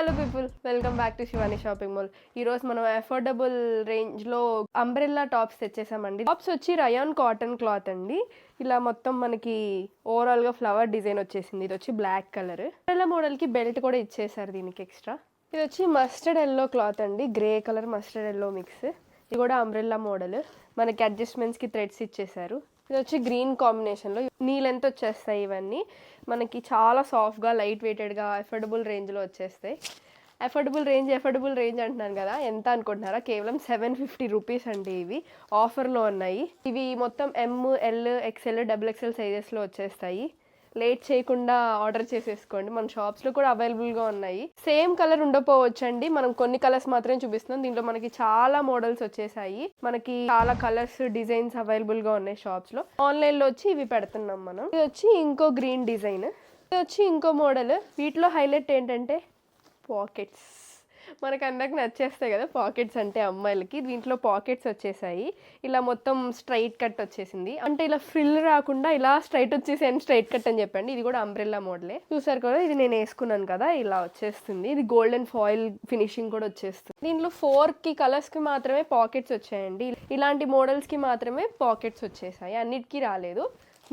Hello people, welcome back to Shivani shopping mall. ఈరోజు మనం affordable రేంజ్లో అంబ్రెల్లా టాప్స్ తెచ్చేసామండి. టాప్స్ వచ్చి రయాన్ కాటన్ క్లాత్ అండి. ఇలా మొత్తం మనకి ఓవరాల్గా ఫ్లవర్ డిజైన్ వచ్చేసింది. ఇది వచ్చి బ్లాక్ కలర్. అంబ్రెల్లా మోడల్కి బెల్ట్ కూడా ఇచ్చేసారు దీనికి ఎక్స్ట్రా. ఇది వచ్చి మస్టర్డ్ ఎల్లో క్లాత్ అండి, grey colour mustard yellow mix. ఇది కూడా అంబ్రెల్లా మోడల్, మనకి అడ్జస్ట్మెంట్స్కి థ్రెడ్స్ ఇచ్చేసారు. ఇది వచ్చి గ్రీన్ కాంబినేషన్లో నీ లెంత్ వచ్చేస్తాయి. ఇవన్నీ మనకి చాలా సాఫ్ట్గా లైట్ వెయిటెడ్గా అఫోర్డబుల్ రేంజ్లో వచ్చేస్తాయి. అఫోర్డబుల్ రేంజ్ అంటున్నాను కదా, ఎంత అనుకుంటున్నారా? కేవలం 750 రూపీస్ అండి. ఇవి ఆఫర్లో ఉన్నాయి. ఇవి మొత్తం ML XL XXL సైజెస్లో వచ్చేస్తాయి. లేట్ చేయకుండా ఆర్డర్ చేసేసుకోండి. మన షాప్స్లో కూడా అవైలబుల్గా ఉన్నాయి. సేమ్ కలర్ ఉండకపోవచ్చండి, మనం కొన్ని కలర్స్ మాత్రమే చూపిస్తున్నాం. దీంట్లో మనకి చాలా మోడల్స్ వచ్చేసాయి. మనకి చాలా కలర్స్ డిజైన్స్ అవైలబుల్గా ఉన్నాయి షాప్స్లో. ఆన్లైన్లో వచ్చి ఇవి పెడుతున్నాం మనం. ఇది వచ్చి ఇంకో గ్రీన్ డిజైన్. ఇది వచ్చి ఇంకో మోడల్. వీటిలో హైలైట్ ఏంటంటే పాకెట్స్. మనకు అందరికి నచ్చేస్తాయి కదా పాకెట్స్ అంటే అమ్మాయిలకి. దీంట్లో పాకెట్స్ వచ్చేసాయి. ఇలా మొత్తం స్ట్రైట్ కట్ వచ్చేసింది. అంటే ఇలా ఫ్రిల్ రాకుండా ఇలా స్ట్రైట్ వచ్చేసి అండ్ స్ట్రైట్ కట్ అని చెప్పండి. ఇది కూడా అంబ్రెల్లా మోడలే. చూసారు కదా, ఇది నేను వేసుకున్నాను కదా, ఇలా వచ్చేస్తుంది. ఇది గోల్డెన్ ఫాయిల్ ఫినిషింగ్ కూడా వచ్చేస్తుంది. దీంట్లో 4 కలర్స్కి మాత్రమే పాకెట్స్ వచ్చాయండి. ఇలాంటి మోడల్స్కి మాత్రమే పాకెట్స్ వచ్చేసాయి, అన్నిటికీ రాలేదు.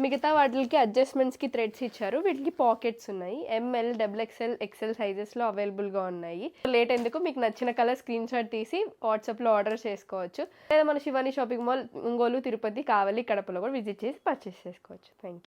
మిగతా వాటికి అడ్జస్ట్మెంట్స్కి థ్రెడ్స్ ఇచ్చారు. వీటికి పాకెట్స్ ఉన్నాయి. ML XXL XL సైజెస్లో అవైలబుల్గా ఉన్నాయి. లేట్ ఎందుకు, మీకు నచ్చిన కలర్ స్క్రీన్ షాట్ తీసి వాట్సాప్లో ఆర్డర్ చేసుకోవచ్చు. లేదా మన శివాని షాపింగ్ మాల్ ఒంగోలు, తిరుపతి, కావలి, కడపలో కూడా విజిట్ చేసి పర్చేస్ చేసుకోవచ్చు. Thank you.